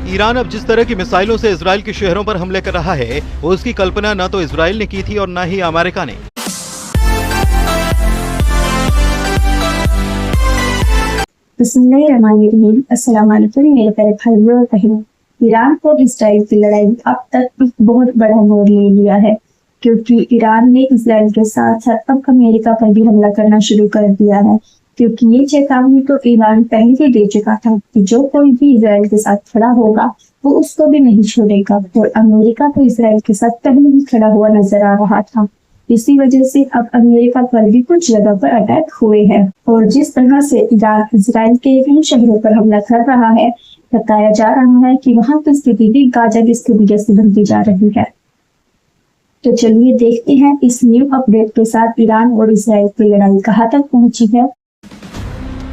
Iran अब जिस तरह की मिसाइलों से इजराइल के शहरों पर हमले कर रहा है, उसकी कल्पना न तो इजराइल ने की थी और न ही अमेरिका ने। ईरान को इजराइल की लड़ाई अब तक एक बहुत बड़ा मोड़ ले लिया है, क्योंकि ईरान ने इजराइल के साथ साथ अब अमेरिका पर भी हमला करना शुरू कर दिया है। क्योंकि ये चेतावनी तो ईरान पहले ही दे चुका था कि जो कोई भी इजराइल के साथ खड़ा होगा वो उसको भी नहीं छोड़ेगा, और अमेरिका तो इजराइल के साथ पहले ही खड़ा हुआ नजर आ रहा था। इसी वजह से अब अमेरिका पर भी कुछ जगह पर अटैक हुए हैं, और जिस तरह से ईरान इजराइल के इन शहरों पर हमला कर रहा है, बताया जा रहा है कि वहां की स्थिति भी गाजा की स्थिति जैसी बनती जा रही है। तो चलिए देखते हैं इस न्यू अपडेट के साथ ईरान और इजराइल की लड़ाई कहां तक पहुंची है।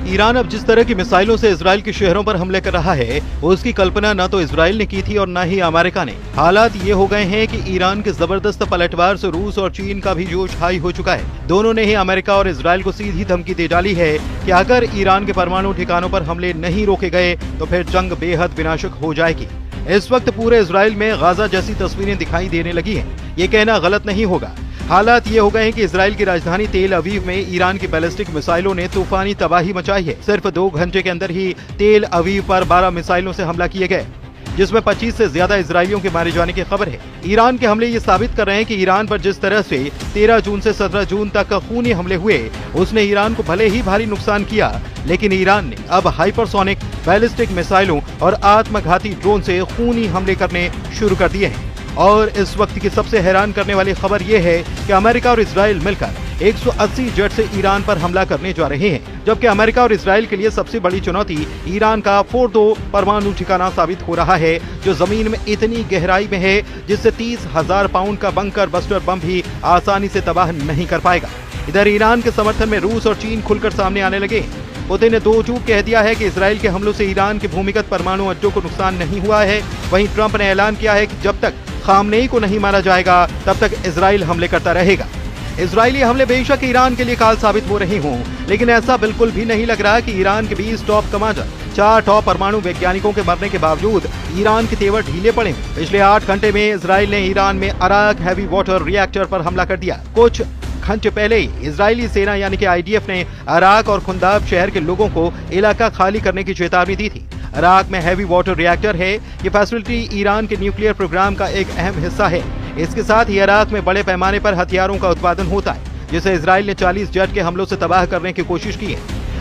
ईरान अब जिस तरह की मिसाइलों से इजराइल के शहरों पर हमले कर रहा है, उसकी कल्पना न तो इजराइल ने की थी और न ही अमेरिका ने। हालात ये हो गए हैं कि ईरान के जबरदस्त पलटवार से रूस और चीन का भी जोश हाई हो चुका है। दोनों ने ही अमेरिका और इजराइल को सीधी धमकी दे डाली है कि अगर ईरान के परमाणु ठिकानों पर हमले नहीं रोके गए तो फिर जंग बेहद विनाशक हो जाएगी। इस वक्त पूरे इजराइल में गाजा जैसी तस्वीरें दिखाई देने लगी हैं। ये कहना गलत नहीं होगा। हालात ये हो गए हैं कि इजराइल की राजधानी तेल अवीव में ईरान की बैलिस्टिक मिसाइलों ने तूफानी तबाही मचाई है। सिर्फ 2 घंटे के अंदर ही तेल अवीव पर 12 मिसाइलों से हमला किए गए, जिसमें 25 से ज्यादा इजरायलियों के मारे जाने की खबर है। ईरान के हमले ये साबित कर रहे हैं कि ईरान पर जिस तरह से 13 जून से 17 जून तक खूनी हमले हुए, उसने ईरान को भले ही भारी नुकसान किया, लेकिन ईरान ने अब हाइपरसोनिक बैलिस्टिक मिसाइलों और आत्मघाती ड्रोन से खूनी हमले करने शुरू कर दिए हैं। और इस वक्त की सबसे हैरान करने वाली खबर यह है कि अमेरिका और इजराइल मिलकर 180 जेट से ईरान पर हमला करने जा रहे हैं, जबकि अमेरिका और इजराइल के लिए सबसे बड़ी चुनौती ईरान का फोर्दो परमाणु ठिकाना साबित हो रहा है, जो जमीन में इतनी गहराई में है जिससे 30,000 पाउंड का बंकर बस्टर बम भी आसानी से तबाह नहीं कर पाएगा। इधर ईरान के समर्थन में रूस और चीन खुलकर सामने आने लगे। पुतिन ने 2 चूक कह दिया है कि इजराइल के हमलों से ईरान के भूमिगत परमाणु अड्डों को नुकसान नहीं हुआ है। वहीं ट्रंप ने ऐलान किया है कि जब तक खामनेई को नहीं मारा जाएगा तब तक इजराइल हमले करता रहेगा। इजरायली हमले बेशक ईरान के लिए काल साबित हो रहे हों, लेकिन ऐसा बिल्कुल भी नहीं लग रहा कि ईरान के 20 टॉप कमांडर, 4 टॉप परमाणु वैज्ञानिकों के मरने के बावजूद ईरान के तेवर ढीले पड़े। पिछले 8 घंटे में इजराइल ने ईरान में अराक हैवी वाटर रिएक्टर पर हमला कर दिया। कुछ घंटे पहले ही इजरायली सेना यानी कि आईडीएफ ने अराक और खुंदाब शहर के लोगों को इलाका खाली करने की चेतावनी दी थी। अराक में हैवी वाटर रिएक्टर है। ये फैसिलिटी ईरान के न्यूक्लियर प्रोग्राम का एक अहम हिस्सा है। इसके साथ ही अराक में बड़े पैमाने पर हथियारों का उत्पादन होता है, जिसे इजराइल ने 40 जेट के हमलों से तबाह करने की कोशिश की है।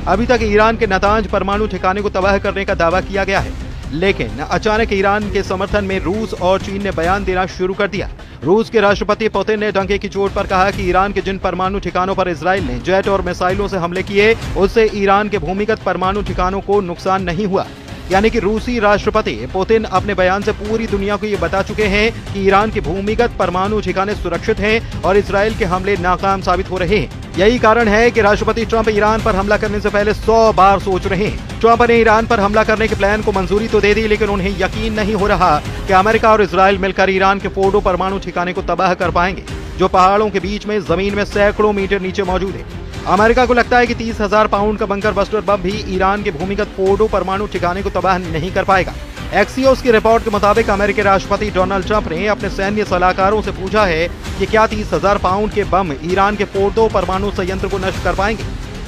अभी तक ईरान के नतांज परमाणु ठिकाने को तबाह करने का दावा किया गया है, लेकिन अचानक ईरान के समर्थन में रूस और चीन ने बयान देना शुरू कर दिया। रूस के राष्ट्रपति पुतिन ने डंके की चोट पर कहा कि ईरान के जिन परमाणु ठिकानों पर इजराइल ने जेट और मिसाइलों से हमले किए, उससे ईरान के भूमिगत परमाणु ठिकानों को नुकसान नहीं हुआ। यानी कि रूसी राष्ट्रपति पुतिन अपने बयान से पूरी दुनिया को ये बता चुके हैं कि ईरान के भूमिगत परमाणु ठिकाने सुरक्षित हैं और इजराइल के हमले नाकाम साबित हो रहे हैं। यही कारण है कि राष्ट्रपति ट्रंप ईरान पर हमला करने से पहले 100 बार सोच रहे हैं। ट्रंप ने ईरान पर हमला करने के प्लान को मंजूरी तो दे दी, लेकिन उन्हें यकीन नहीं हो रहा कि अमेरिका और इजराइल मिलकर ईरान के फोर्डो परमाणु ठिकाने को तबाह कर पाएंगे, जो पहाड़ों के बीच में जमीन में सैकड़ों मीटर नीचे मौजूद है। अमेरिका को लगता है कि 30,000 पाउंड का बंकर बस्टर बम भी ईरान के भूमिगत फोर्डो परमाणु ठिकाने को तबाह नहीं कर पाएगा। एक्सियोस की रिपोर्ट के मुताबिक अमेरिकी राष्ट्रपति डोनाल्ड ट्रंप ने अपने सैन्य सलाहकारों से पूछा है कि क्या 30,000 पाउंड के बम ईरान के फोर्डो परमाणु संयंत्र को नष्ट कर पाएंगे।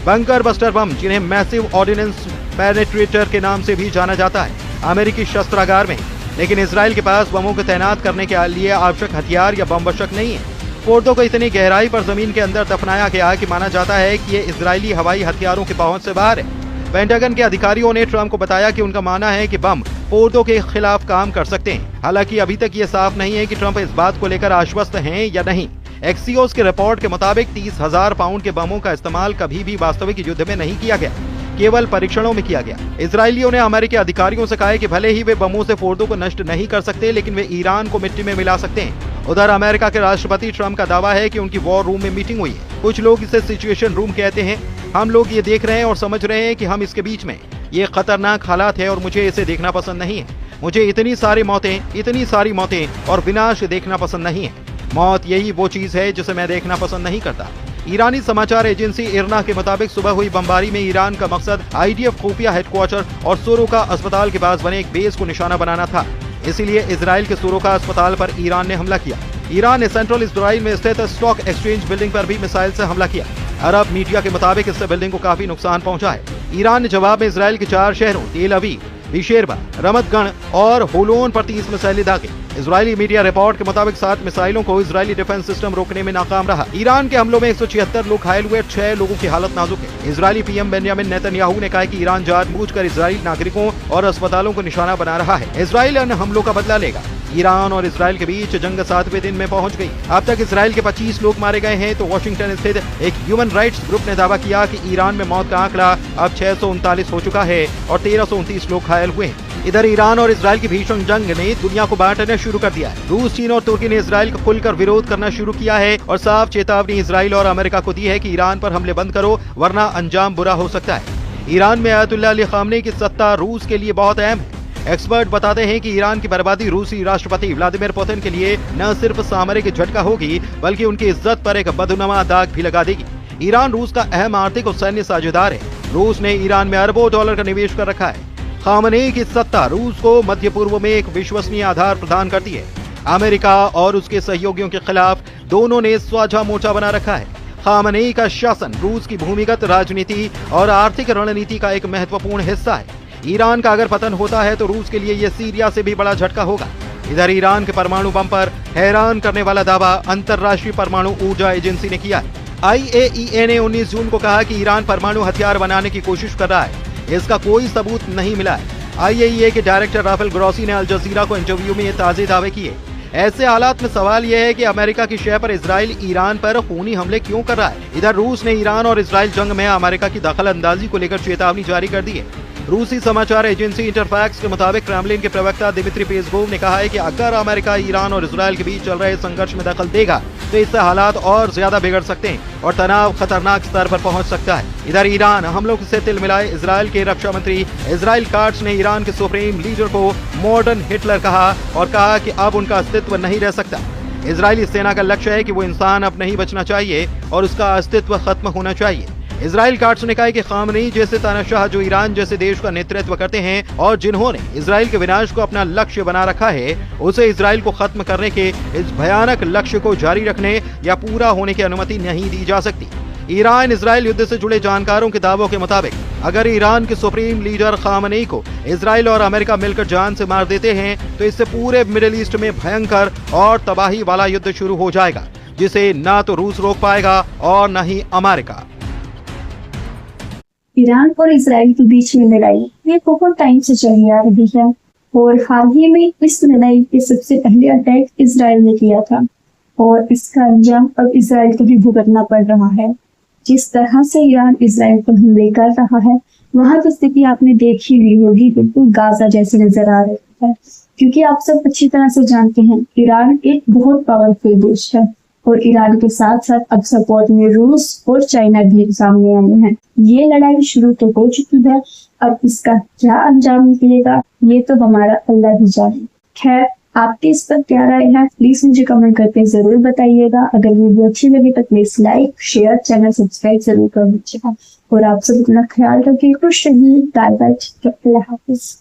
बंकर बस्टर बम, जिन्हें मैसिव ऑर्डिनेंस पेनेट्रेटर के नाम से भी जाना जाता है, अमेरिकी शस्त्रागार में, लेकिन इजराइल के पास बमों को तैनात करने के लिए आवश्यक हथियार या बम वशक नहीं है। फोर्डो को इतनी गहराई पर जमीन के अंदर दफनाया गया कि माना जाता है कि ये इजरायली हवाई हथियारों की पहुंच से बाहर है। पेंटागन के अधिकारियों ने ट्रंप को बताया कि उनका मानना है कि बम फोर्डो के खिलाफ काम कर सकते हैं। हालांकि अभी तक ये साफ नहीं है कि ट्रंप इस बात को लेकर आश्वस्त हैं या नहीं। एक्सियोस की रिपोर्ट के मुताबिक 30,000 पाउंड के बमों का इस्तेमाल कभी भी वास्तविक युद्ध में नहीं किया गया, केवल परीक्षणों में किया गया। इजरायलियों ने अमेरिकी अधिकारियों से कहा है कि भले ही वे बमों से फोर्डो को नष्ट नहीं कर सकते, लेकिन वे ईरान को मिट्टी में मिला सकते हैं। उधर अमेरिका के राष्ट्रपति ट्रंप का दावा है कि उनकी वॉर रूम में मीटिंग हुई है। कुछ लोग इसे सिचुएशन रूम कहते हैं। हम लोग ये देख रहे हैं और समझ रहे हैं कि हम इसके बीच में, ये खतरनाक हालात है और मुझे इसे देखना पसंद नहीं है। मुझे इतनी सारी मौतें और विनाश देखना पसंद नहीं है। मौत यही वो चीज है जिसे मैं देखना पसंद नहीं करता। ईरानी समाचार एजेंसी इरना के मुताबिक सुबह हुई बमबारी में ईरान का मकसद IDF खुफिया हेडक्वार्टर और सोरोका अस्पताल के पास बने एक बेस को निशाना बनाना था। इसीलिए इजराइल के सोरोका अस्पताल पर ईरान ने हमला किया। ईरान ने सेंट्रल इजराइल में स्थित स्टॉक एक्सचेंज बिल्डिंग पर भी मिसाइल से हमला किया। अरब मीडिया के मुताबिक इससे बिल्डिंग को काफी नुकसान पहुंचा है। ईरान ने जवाब में इजराइल के 4 शहरों तेल अवीव, बिशेरबा, रमतगढ़ और होलोन पर 30 मिसाइलें दागे। इजरायली मीडिया रिपोर्ट के मुताबिक 7 मिसाइलों को इजरायली डिफेंस सिस्टम रोकने में नाकाम रहा। ईरान के हमलों में 176 लोग घायल हुए, 6 लोगों की हालत नाजुक है। इजरायली पीएम बेंजामिन नेतन्याहू ने कहा कि ईरान जानबूझकर इजरायली नागरिकों और अस्पतालों को निशाना बना रहा है। इजराइल इन हमलों का बदला लेगा। ईरान और इजराइल के बीच जंग 7वें दिन में पहुंच गई। अब तक इजराइल के 25 लोग मारे गए हैं तो वॉशिंगटन स्थित एक ह्यूमन राइट्स ग्रुप ने दावा किया कि ईरान में मौत का आंकड़ा अब 639 हो चुका है और 1329 लोग घायल हुए हैं। इधर ईरान और इजराइल की भीषण जंग ने दुनिया को बांटना शुरू कर दिया है। रूस, चीन और तुर्की ने इजराइल का खुलकर विरोध करना शुरू किया है और साफ चेतावनी इजराइल और अमेरिका को दी है कि ईरान पर हमले बंद करो वरना अंजाम बुरा हो सकता है। ईरान में अयतुल्लाह अली खामनेई की सत्ता रूस के लिए बहुत अहम है। एक्सपर्ट बताते हैं कि ईरान की बर्बादी रूसी राष्ट्रपति व्लादिमीर पुतिन के लिए न सिर्फ सामरिक झटका होगी बल्कि उनकी इज्जत पर एक बदनुमा दाग भी लगा देगी। ईरान रूस का अहम आर्थिक और सैन्य साझेदार है। रूस ने ईरान में अरबों डॉलर का निवेश कर रखा है। खामनेई की सत्ता रूस को मध्य पूर्व में एक विश्वसनीय आधार प्रदान करती है। अमेरिका और उसके सहयोगियों के खिलाफ दोनों ने साझा मोर्चा बना रखा है। खामनेई का शासन रूस की भूमिगत राजनीति और आर्थिक रणनीति का एक महत्वपूर्ण हिस्सा है। ईरान का अगर पतन होता है तो रूस के लिए यह सीरिया से भी बड़ा झटका होगा। इधर ईरान के परमाणु बम पर हैरान करने वाला दावा अंतर्राष्ट्रीय परमाणु ऊर्जा एजेंसी ने किया है। IAEA ने 19 जून को कहा कि ईरान परमाणु हथियार बनाने की कोशिश कर रहा है। इसका कोई सबूत नहीं मिला है। IAEA के डायरेक्टर राफेल ग्रोसी ने अल जजीरा को इंटरव्यू में ये ताजे दावे किए। ऐसे हालात में सवाल यह है कि अमेरिका की शय पर इजराइल ईरान पर खूनी हमले क्यों कर रहा है। इधर रूस ने ईरान और इजराइल जंग में अमेरिका की दखल अंदाजी को लेकर चेतावनी जारी कर दी है। रूसी समाचार एजेंसी इंटरफैक्स के मुताबिक क्रेमलिन के प्रवक्ता दिमित्री पेस्कोव ने कहा है कि अगर अमेरिका ईरान और इजराइल के बीच चल रहे संघर्ष में दखल देगा तो इससे हालात और ज्यादा बिगड़ सकते हैं और तनाव खतरनाक स्तर पर पहुंच सकता है। इधर ईरान हमलों से तिल मिलाए इजराइल के रक्षा मंत्री इजराइल काट्स ने ईरान के सुप्रीम लीडर को मॉडर्न हिटलर कहा और कहा कि अब उनका अस्तित्व नहीं रह सकता। इजरायली सेना का लक्ष्य है कि वो इंसान अब नहीं बचना चाहिए और उसका अस्तित्व खत्म होना चाहिए। इजराइल काट्स ने कहा कि खामनेई जैसे तानाशाह जो ईरान जैसे देश का नेतृत्व करते हैं और जिन्होंने इजराइल के विनाश को अपना लक्ष्य बना रखा है, उसे इजराइल को खत्म करने के इस भयानक लक्ष्य को जारी रखने या पूरा होने की अनुमति नहीं दी जा सकती। ईरान इजराइल युद्ध से जुड़े जानकारों के दावों के मुताबिक अगर ईरान के सुप्रीम लीडर खामनेई को इजराइल और अमेरिका मिलकर जान से मार देते हैं तो इससे पूरे मिडिल ईस्ट में भयंकर और तबाही वाला युद्ध शुरू हो जाएगा, जिसे ना तो रूस रोक पाएगा और न ही अमेरिका। ईरान और इजराइल के बीच में लड़ाई ये बहुत टाइम से चली आ रही है और हाल ही में इस लड़ाई के सबसे पहले अटैक इजराइल ने किया था और इसका अंजाम अब इजराइल को भी भुगतना पड़ रहा है। जिस तरह से ईरान इजराइल पर हमले कर रहा है वहां की स्थिति आपने देखी ली होगी, बिल्कुल गाजा जैसे नजर आ रही है, क्योंकि आप सब अच्छी तरह से जानते हैं ईरान एक बहुत पावरफुल देश है और ईरान के साथ साथ अब सपोर्ट में रूस और चाइना भी सामने आए हैं। ये लड़ाई शुरू तो हो चुकी है, अब इसका क्या अंजाम निकलेगा ये तो हमारा अल्लाह ही जाने। खैर, आपकी इस पर क्या राय है प्लीज मुझे कमेंट करके जरूर बताइएगा। अगर वीडियो अच्छी लगी तो please like, share, channel subscribe जरूर कर दीजिएगा और आप सब अपना ख्याल रखिए। खुश रहिए। Bye bye. अल्लाह हाफिज।